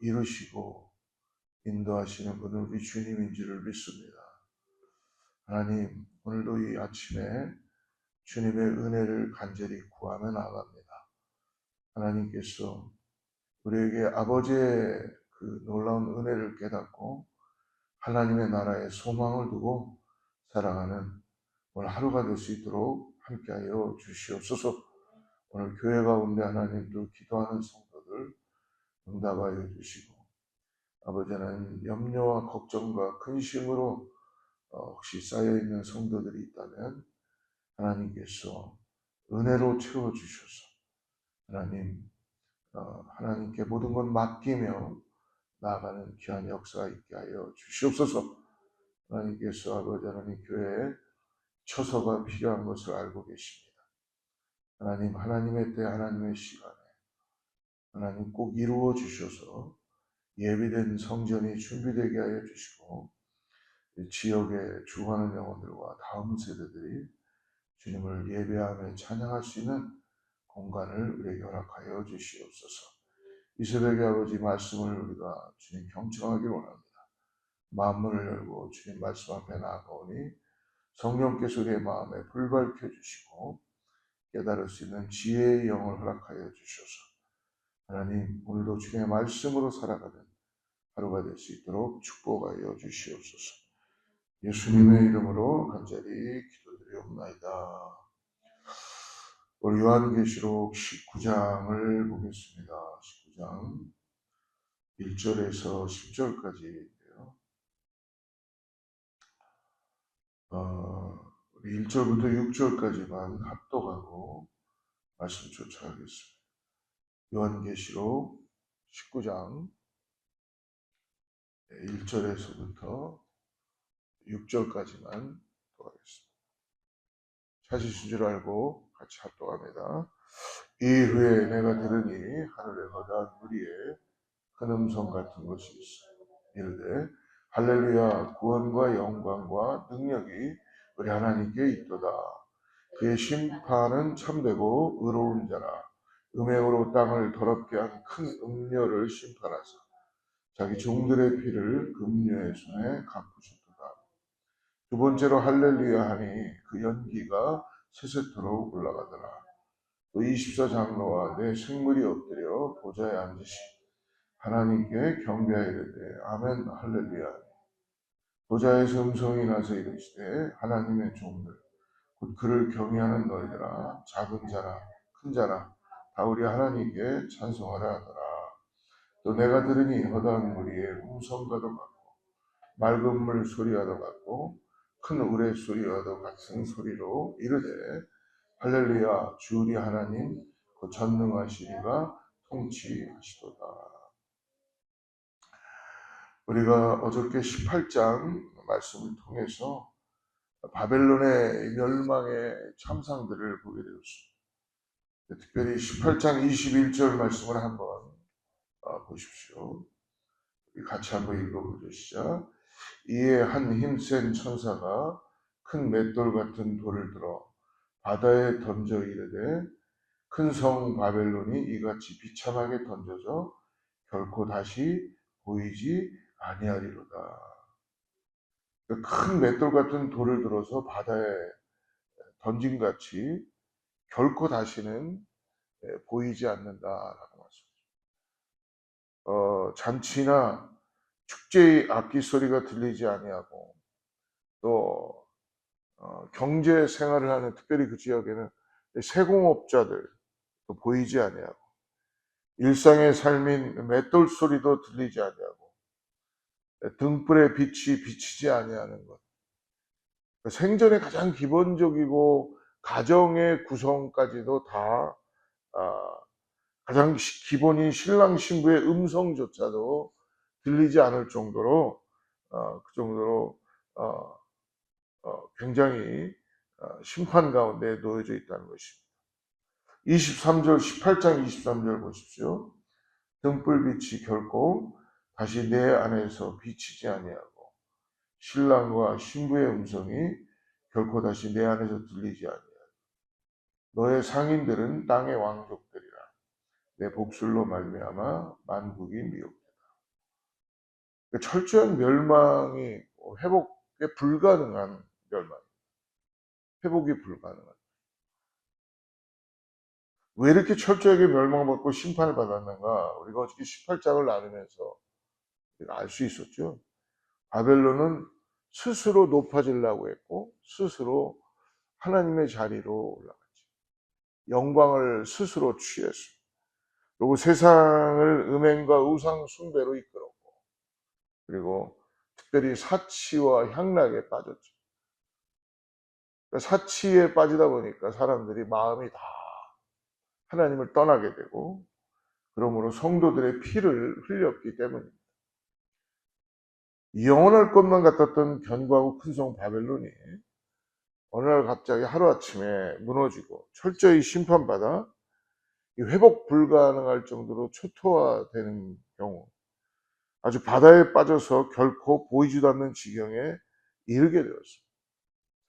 이루시고 인도하시는 분은 우리 주님인 줄을 믿습니다. 하나님, 오늘도 이 아침에 주님의 은혜를 간절히 구하며 나갑니다. 하나님께서 우리에게 아버지의 그 놀라운 은혜를 깨닫고 하나님의 나라에 소망을 두고 살아가는 오늘 하루가 될 수 있도록 함께하여 주시옵소서. 오늘 교회 가운데 하나님도 기도하는 성도들 응답하여 주시고, 아버지 하나님, 염려와 걱정과 근심으로 혹시 쌓여있는 성도들이 있다면 하나님께서 은혜로 채워주셔서 하나님께 모든 것 맡기며 나아가는 귀한 역사가 있게 하여 주시옵소서. 하나님께서 아버지 하나님 교회에 처소가 필요한 것을 알고 계십니다. 하나님, 하나님의 때 하나님의 시간에 하나님 꼭 이루어 주셔서 예비된 성전이 준비되게 하여 주시고, 지역에 죽어가는 영혼들과 다음 세대들이 주님을 예배하며 찬양할 수 있는 공간을 우리에게 허락하여 주시옵소서. 이 새벽에 아버지 말씀을 우리가 주님 경청하기를 원합니다. 마음문을 열고 주님 말씀 앞에 나아가오니 성령께서 우리의 마음에 불 밝혀주시고 깨달을 수 있는 지혜의 영을 허락하여 주셔서 하나님, 오늘도 주님의 말씀으로 살아가는 하루가 될 수 있도록 축복하여 주시옵소서. 예수님의 이름으로 간절히 기도드리옵나이다. 우리 요한계시록 19장을 보겠습니다. 19장 1절에서 10절까지인데요. 우리 1절부터 6절까지만 합독하고 말씀 쫓아가겠습니다. 요한계시록 19장 1절에서부터 6절까지만 합독하겠습니다. 찾으신 줄 알고 같이 합독합니다. 이 후에 내가 들으니 하늘에 거대한 무리에 큰 음성 같은 것이 있어 이르되 할렐루야, 구원과 영광과 능력이 우리 하나님께 있도다. 그의 심판은 참되고 의로운 자라. 음행으로 땅을 더럽게 한 큰 음녀를 심판하사 자기 종들의 피를 그 음녀의 손에 갚으셨도다. 두 번째로 할렐루야 하니 그 연기가 세세토록 올라가더라. 또 24장로와 내 생물이 엎드려 보좌에 앉으시 하나님께 경배하여 이르되 아멘 할렐루야. 보좌에서 음성이 나서 이르시되 하나님의 종들 곧 그를 경외하는 너희들아, 작은 자라 큰 자라 다 우리 하나님께 찬송하라 하더라. 또 내가 들으니 허다한 무리의 음성과도 같고 맑은 물 소리와도 같고 큰 우레 소리와도 같은 소리로 이르되 할렐루야, 주 우리 하나님 그 전능하시니가 통치하시도다. 우리가 어저께 18장 말씀을 통해서 바벨론의 멸망의 참상들을 보게 되었습니다. 특별히 18장 21절 말씀을 한번 보십시오. 같이 한번 읽어보죠. 시작. 이에 한 힘센 천사가 큰 맷돌 같은 돌을 들어 바다에 던져 이르되 큰 성 바벨론이 이같이 비참하게 던져져 결코 다시 보이지 아니하리로다. 큰 맷돌 같은 돌을 들어서 바다에 던진같이 결코 다시는 보이지 않는다라고 말씀하십니다. 잔치나 축제의 악기 소리가 들리지 아니하고 또 경제 생활을 하는 특별히 그 지역에는 세공업자들 또 보이지 아니하고 일상의 삶인 맷돌 소리도 들리지 아니하고 등불의 빛이 비치지 아니하는 것. 생전의 가장 기본적이고 가정의 구성까지도 다 가장 기본인 신랑 신부의 음성조차도 들리지 않을 정도로 그 정도로 굉장히 심판 가운데 놓여져 있다는 것입니다. 23절 18장 23절 보십시오. 등불빛이 결코 다시 내 안에서 비치지 아니하고 신랑과 신부의 음성이 결코 다시 내 안에서 들리지 아니하고 너의 상인들은 땅의 왕족들이라 내 복술로 말미암아 만국이 미혹되다. 철저한 멸망이 회복에 불가능한 멸망, 회복이 불가능한. 왜 이렇게 철저하게 멸망받고 심판을 받았는가? 우리가 어저께 18장을 나누면서 알 수 있었죠. 바벨론은 스스로 높아지려고 했고 스스로 하나님의 자리로 올라갔죠. 영광을 스스로 취했습니다. 그리고 세상을 음행과 우상 숭배로 이끌었고, 그리고 특별히 사치와 향락에 빠졌죠. 사치에 빠지다 보니까 사람들이 마음이 다 하나님을 떠나게 되고, 그러므로 성도들의 피를 흘렸기 때문입니다. 영원할 것만 같았던 견고하고 큰 성 바벨론이 어느 날 갑자기 하루아침에 무너지고 철저히 심판받아 회복 불가능할 정도로 초토화되는 경우, 아주 바다에 빠져서 결코 보이지도 않는 지경에 이르게 되었습니다.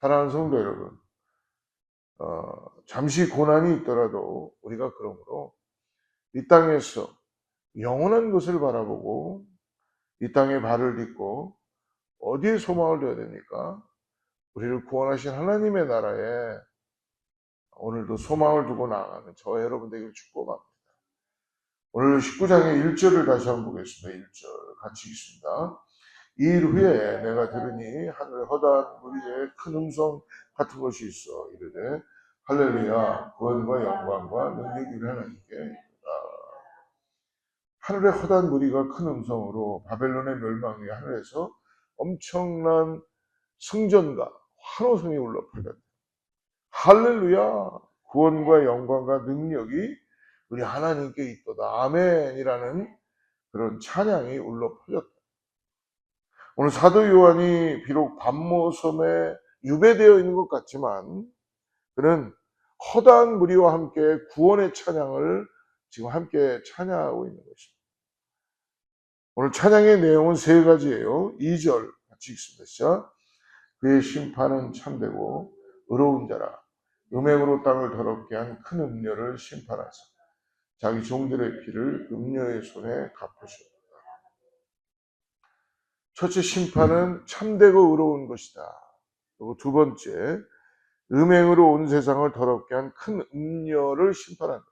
사랑하는 성도 여러분, 잠시 고난이 있더라도 우리가 그러므로 이 땅에서 영원한 것을 바라보고 이 땅에 발을 딛고 어디에 소망을 둬야 됩니까? 우리를 구원하신 하나님의 나라에 오늘도 소망을 두고 나아가는 저와 여러분 되기를 축복합니다. 오늘 19장의 1절을 다시 한번 보겠습니다. 1절 같이 읽습니다. 이 일 후에 내가 들으니 하늘에 허다한 무리의 큰 음성 같은 것이 있어 이르되 할렐루야 구원과 영광과 능력이 우리 하나님께 있다. 하늘에 허다한 무리가 큰 음성으로 바벨론의 멸망이 하늘에서 엄청난 승전과 환호성이 울려 퍼졌다. 할렐루야 구원과 영광과 능력이 우리 하나님께 있도다. 아멘이라는 그런 찬양이 울려 퍼졌다. 오늘 사도 요한이 비록 밤모섬에 유배되어 있는 것 같지만 그는 허다한 무리와 함께 구원의 찬양을 지금 함께 찬양하고 있는 것입니다. 오늘 찬양의 내용은 세 가지예요. 2절 같이 읽습니다. 시작. 그의 심판은 참되고 의로운 자라 음행으로 땅을 더럽게 한 큰 음녀를 심판하사 자기 종들의 피를 음녀의 손에 갚으셨다. 첫째 심판은 참되고 의로운 것이다. 그리고 두 번째 음행으로 온 세상을 더럽게 한 큰 음녀를 심판한다.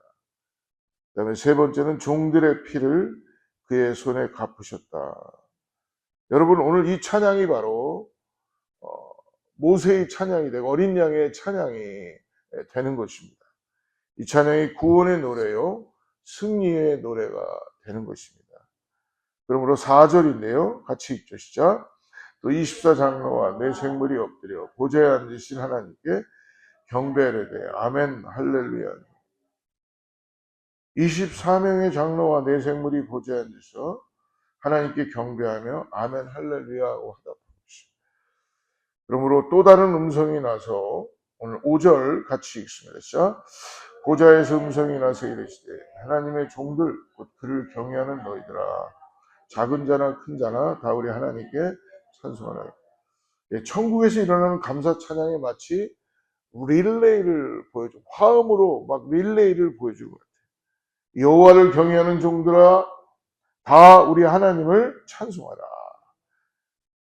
그 다음에 세 번째는 종들의 피를 그의 손에 갚으셨다. 여러분 오늘 이 찬양이 바로 모세의 찬양이 되고 어린 양의 찬양이 되는 것입니다. 이 찬양이 구원의 노래요 승리의 노래가 되는 것입니다. 그러므로 4절인데요 같이 읽죠. 시작. 또 24장로와 내 생물이 엎드려 보좌에 앉으신 하나님께 경배하되 아멘 할렐루야. 24명의 장로와 내 생물이 보좌에 앉아서 하나님께 경배하며 아멘 할렐루야고 하다 보십시오. 그러므로 또 다른 음성이 나서 오늘 5절 같이 읽습니다. 자, 보좌에서 음성이 나서 이르시되 하나님의 종들 곧 그를 경외하는 너희들아 작은 자나 큰 자나 다 우리 하나님께 찬송하라. 천국에서 일어나는 감사 찬양이 마치 릴레이를 보여줘. 화음으로 막 릴레이를 보여주는 것 같아요. 여호와를 경외하는 종들아 다 우리 하나님을 찬송하라.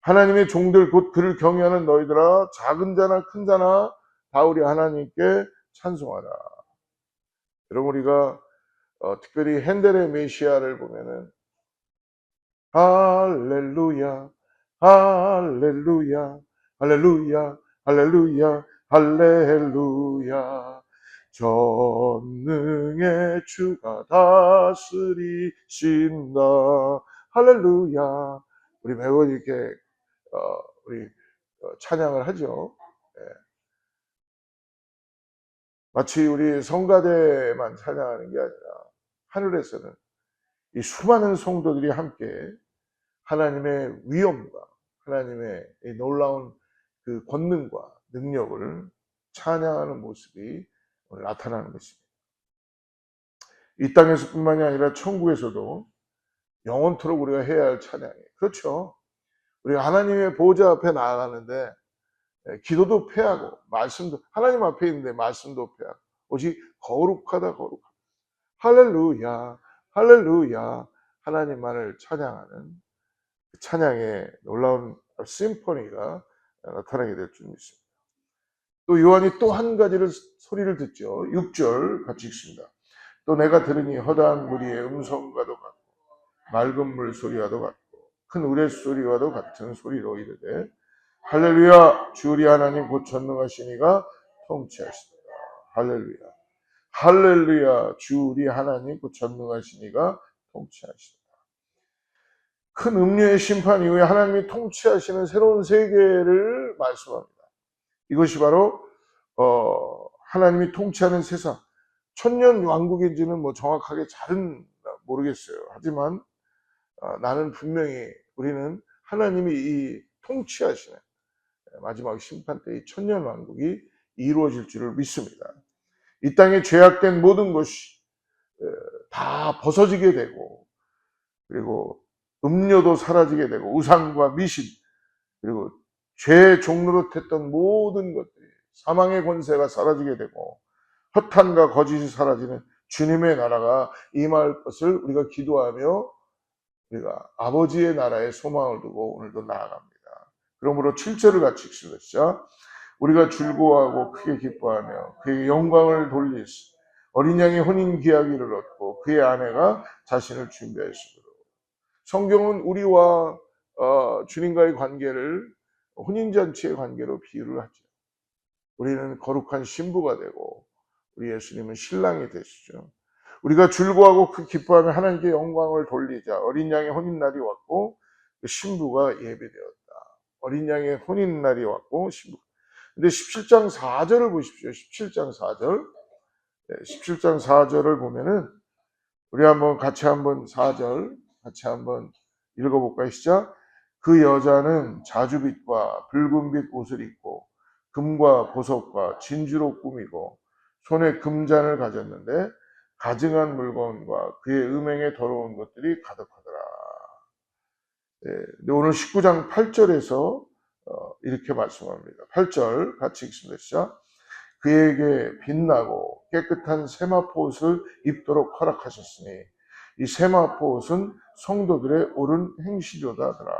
하나님의 종들 곧 그를 경외하는 너희들아 작은 자나 큰 자나 다 우리 하나님께 찬송하라. 여러분 우리가 특별히 핸델의 메시아를 보면은 할렐루야 할렐루야 할렐루야 할렐루야 할렐루야 전능의 주가 다스리신다. 할렐루야. 우리 매우 이렇게 우리 찬양을 하죠. 예. 마치 우리 성가대만 찬양하는 게 아니라 하늘에서는 이 수많은 성도들이 함께 하나님의 위엄과 하나님의 이 놀라운 그 권능과 능력을 찬양하는 모습이 오늘 나타나는 것입니다. 이 땅에서뿐만이 아니라 천국에서도 영원토록 우리가 해야 할 찬양이에요. 그렇죠. 우리가 하나님의 보좌 앞에 나아가는데 기도도 패하고 말씀도 하나님 앞에 있는데 말씀도 패하고 오직 거룩하다 거룩하다 할렐루야 할렐루야 하나님만을 찬양하는 찬양의 놀라운 심포니가 나타나게 될 줄 믿습니다. 또 요한이 또 한 가지를 소리를 듣죠. 6절 같이 읽습니다. 또 내가 들으니 허다한 무리의 음성과도 같고 맑은 물 소리와도 같고 큰 우레소리와도 같은 소리로 이르되 할렐루야 주 우리 하나님 곧 전능하시니가 통치하시도다. 할렐루야. 할렐루야 주 우리 하나님 곧 전능하시니가 통치하시도다. 큰 음료의 심판 이후에 하나님이 통치하시는 새로운 세계를 말씀합니다. 이것이 바로 하나님이 통치하는 세상, 천년 왕국인지는 뭐 정확하게 잘은 모르겠어요. 하지만 나는 분명히 우리는 하나님이 이 통치하시는 마지막 심판 때 이 천년 왕국이 이루어질 줄을 믿습니다. 이 땅에 죄악된 모든 것이 다 벗어지게 되고, 그리고 음료도 사라지게 되고, 우상과 미신, 그리고 죄의 종로로 했던 모든 것들이, 사망의 권세가 사라지게 되고 허탄과 거짓이 사라지는 주님의 나라가 임할 것을 우리가 기도하며 우리가 아버지의 나라에 소망을 두고 오늘도 나아갑니다. 그러므로 7절을 같이 읽습니다. 우리가 즐거워하고 크게 기뻐하며 그에게 영광을 돌리시 어린 양의 혼인 기약일을 얻고 그의 아내가 자신을 준비하시도록. 성경은 우리와 주님과의 관계를 혼인잔치의 관계로 비유를 하죠. 우리는 거룩한 신부가 되고 우리 예수님은 신랑이 되시죠. 우리가 즐거워하고 그 기뻐하며 하나님께 영광을 돌리자. 어린 양의 혼인날이 왔고 그 신부가 예배되었다. 어린 양의 혼인날이 왔고 신부. 근데 17장 4절을 보십시오. 17장 4절. 17장 4절을 보면은 우리 같이 한번 4절 같이 한번 읽어볼까요? 시작. 그 여자는 자주빛과 붉은빛 옷을 입고 금과 보석과 진주로 꾸미고 손에 금잔을 가졌는데 가증한 물건과 그의 음행에 더러운 것들이 가득하더라. 근데 오늘 19장 8절에서 이렇게 말씀합니다. 8절 같이 읽습니다. 시작. 그에게 빛나고 깨끗한 세마포 옷을 입도록 허락하셨으니 이 세마포 옷은 성도들의 옳은 행실이로다 하더라.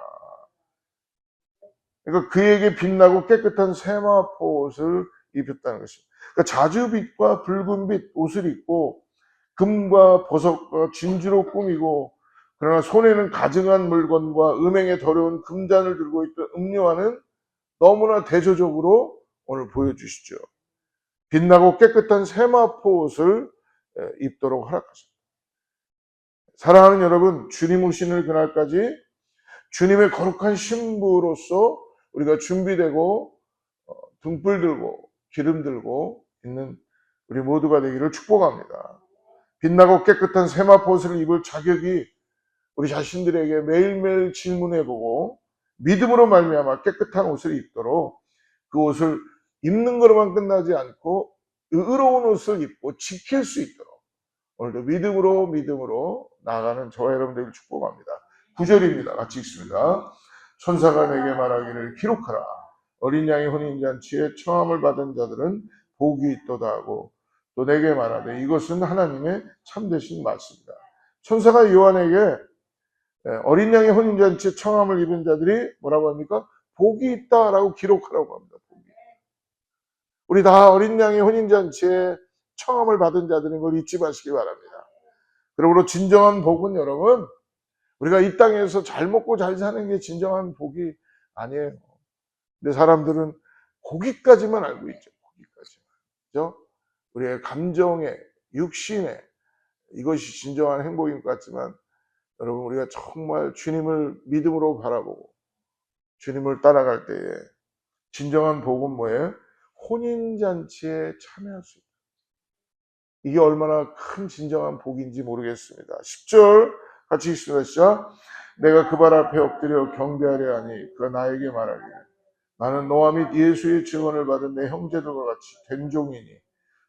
그러니까 그에게 빛나고 깨끗한 세마포 옷을 입혔다는 것입니다. 그러니까 자주빛과 붉은빛 옷을 입고 금과 보석과 진주로 꾸미고 그러나 손에는 가증한 물건과 음행에 더러운 금잔을 들고 있던 음료와는 너무나 대조적으로 오늘 보여주시죠. 빛나고 깨끗한 세마포 옷을 입도록 하락하십니다. 사랑하는 여러분, 주님 오시는 그날까지 주님의 거룩한 신부로서 우리가 준비되고 등불 들고 기름 들고 있는 우리 모두가 되기를 축복합니다. 빛나고 깨끗한 세마포 옷을 입을 자격이 우리 자신들에게 매일매일 질문해보고 믿음으로 말미암아 깨끗한 옷을 입도록 그 옷을 입는 것으로만 끝나지 않고 의로운 옷을 입고 지킬 수 있도록 오늘도 믿음으로 나아가는 저와 여러분들을 축복합니다. 9절입니다. 같이 읽습니다. 천사가 내게 말하기를 기록하라. 어린 양의 혼인잔치에 청함을 받은 자들은 복이 있도다 하고 또 내게 말하되 이것은 하나님의 참되신 말씀이다. 천사가 요한에게 어린 양의 혼인잔치에 청함을 입은 자들이 뭐라고 합니까? 복이 있다라고 기록하라고 합니다. 복이. 우리 다 어린 양의 혼인잔치에 청함을 받은 자들인 걸 잊지 마시기 바랍니다. 그러므로 진정한 복은 여러분 우리가 이 땅에서 잘 먹고 잘 사는 게 진정한 복이 아니에요. 근데 사람들은 고기까지만 알고 있죠. 고기까지만. 그죠? 우리의 감정에, 육신에 이것이 진정한 행복인 것 같지만 여러분 우리가 정말 주님을 믿음으로 바라보고 주님을 따라갈 때에 진정한 복은 뭐예요? 혼인잔치에 참여할 수 있다. 이게 얼마나 큰 진정한 복인지 모르겠습니다. 10절 같이 읽습니다. 시작. 내가 그 발 앞에 엎드려 경배하려 하니 그가 나에게 말하기를 나는 너와 및 예수의 증언을 받은 내 형제들과 같이 된 종이니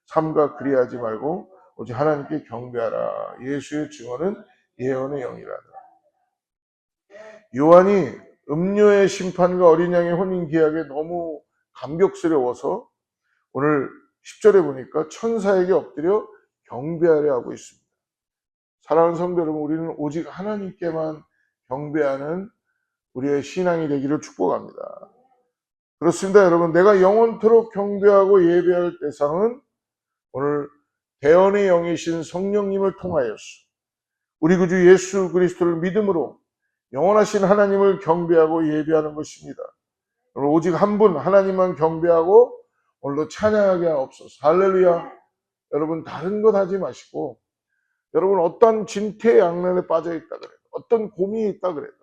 삼가 그리하지 말고 오직 하나님께 경배하라. 예수의 증언은 예언의 영이라더라. 요한이 음료의 심판과 어린 양의 혼인 계약에 너무 감격스러워서 오늘 10절에 보니까 천사에게 엎드려 경배하려 하고 있습니다. 사랑하는 성도 여러분, 우리는 오직 하나님께만 경배하는 우리의 신앙이 되기를 축복합니다. 그렇습니다, 여러분. 내가 영원토록 경배하고 예배할 대상은 오늘 대언의 영이신 성령님을 통하여서 우리 구주 예수 그리스도를 믿음으로 영원하신 하나님을 경배하고 예배하는 것입니다. 오직 한 분 하나님만 경배하고 오늘도 찬양하게 하옵소서. 할렐루야. 여러분, 다른 것 하지 마시고, 여러분 어떤 진퇴양난에 빠져 있다 그래도, 어떤 고민이 있다 그래도,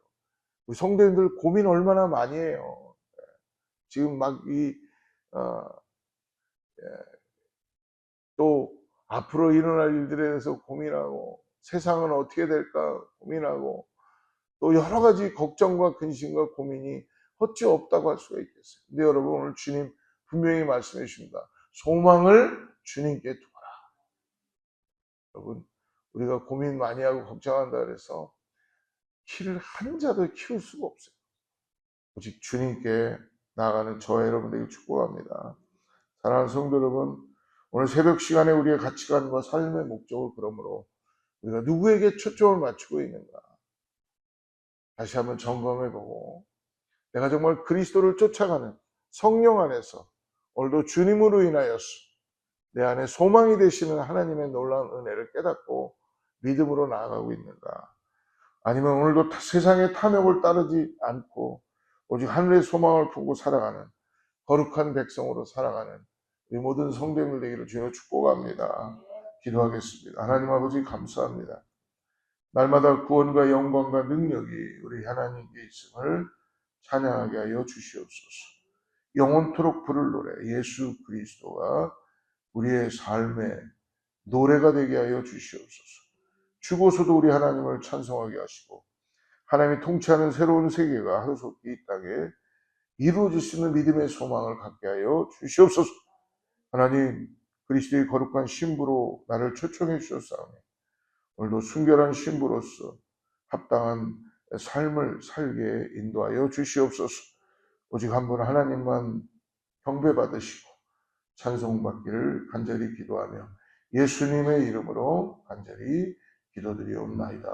우리 성도님들 고민 얼마나 많이 해요. 지금 막 또 앞으로 일어날 일들에 대해서 고민하고, 세상은 어떻게 될까 고민하고, 또 여러 가지 걱정과 근심과 고민이 어찌 없다고 할 수가 있겠어요. 근데 여러분, 오늘 주님 분명히 말씀해 주십니다. 소망을 주님께 두어라. 여러분, 우리가 고민 많이 하고 걱정한다 그래서 키를 한 자도 키울 수가 없어요. 오직 주님께 나아가는 저와 여러분들에게 축복합니다. 사랑하는 성도 여러분, 오늘 새벽 시간에 우리의 가치관과 삶의 목적을 그러므로 우리가 누구에게 초점을 맞추고 있는가 다시 한번 점검해보고, 내가 정말 그리스도를 쫓아가는 성령 안에서 오늘도 주님으로 인하여서 내 안에 소망이 되시는 하나님의 놀라운 은혜를 깨닫고 믿음으로 나아가고 있는가, 아니면 오늘도 세상의 탐욕을 따르지 않고 오직 하늘의 소망을 품고 살아가는 거룩한 백성으로 살아가는 우리 모든 성도님들 되기를 주여 축복합니다. 기도하겠습니다. 하나님 아버지, 감사합니다. 날마다 구원과 영광과 능력이 우리 하나님께 있음을 찬양하게 하여 주시옵소서. 영원토록 부를 노래 예수 그리스도가 우리의 삶의 노래가 되게 하여 주시옵소서. 죽어서도 우리 하나님을 찬송하게 하시고, 하나님이 통치하는 새로운 세계가 하루속히 이 땅에 이루어질 수 있는 믿음의 소망을 갖게 하여 주시옵소서. 하나님, 그리스도의 거룩한 신부로 나를 초청해 주셨사오니 오늘도 순결한 신부로서 합당한 삶을 살게 인도하여 주시옵소서. 오직 한 분 하나님만 경배받으시고 찬송받기를 간절히 기도하며 예수님의 이름으로 간절히 기도드리옵나이다.